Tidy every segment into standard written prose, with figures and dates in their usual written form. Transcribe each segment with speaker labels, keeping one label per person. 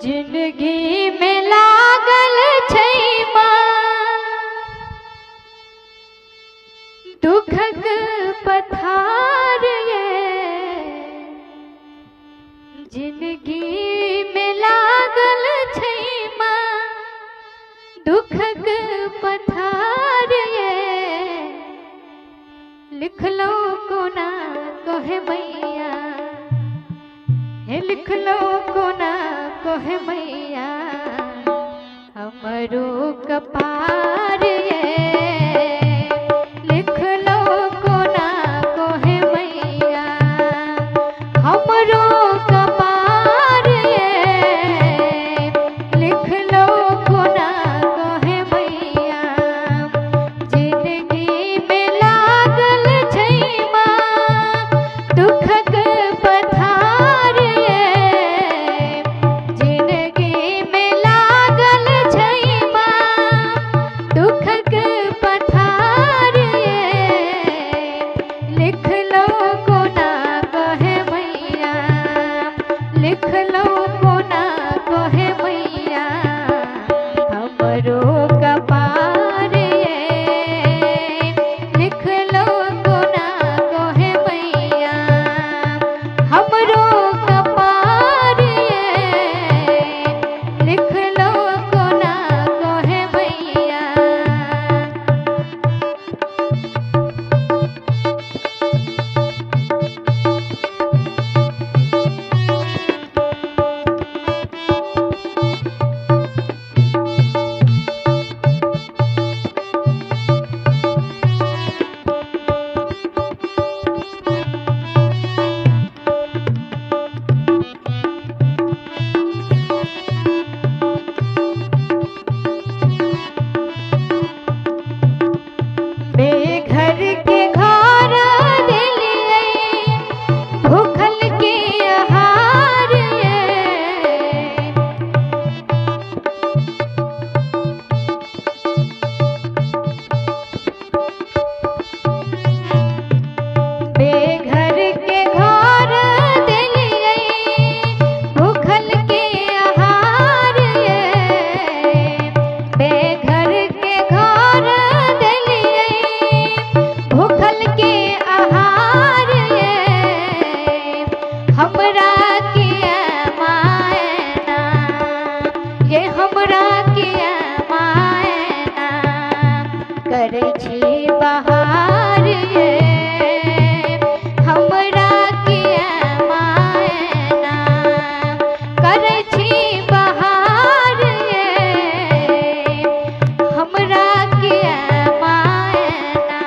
Speaker 1: जिंदगी में लागल छै दुखक पथार ये। जिंदगी में लागल छै दुखक पथार ये। लिखलो कोना कहे मैया हे लिखलो कोना कहे मैया हमरो कपार ये। लिखलो कोना कहे मैया हमरो कपार ये। लिखलो कोना कहे मैया जिंदगी में लागल छै दुखक पथार ये। जिंदगी में लागल छै दुखक पथार ये। लिखलो कोना कहे मैया लिखलो कोना कहे मैया हमरो कपार ये। लिखलो कोना कहे मैया हमरो कपार ये। लिखलो कोना कहे मैया। बेघर के घर दिलियै भूखल के आहार ये। बेघर के घर दिलियै भूखल के आहार ये। बेघर के घर दिलियै भूखल के आहार ये। हमरा के मायना ये हमरा के मायना करै छी बहार ये। हमरा के मायना करै छी बहार ये। हमरा के मायना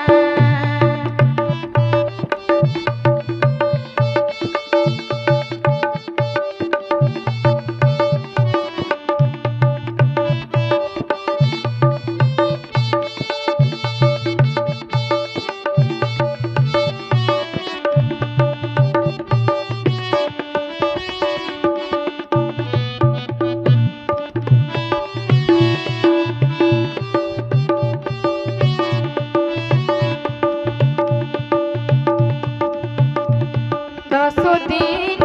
Speaker 1: दसो दिन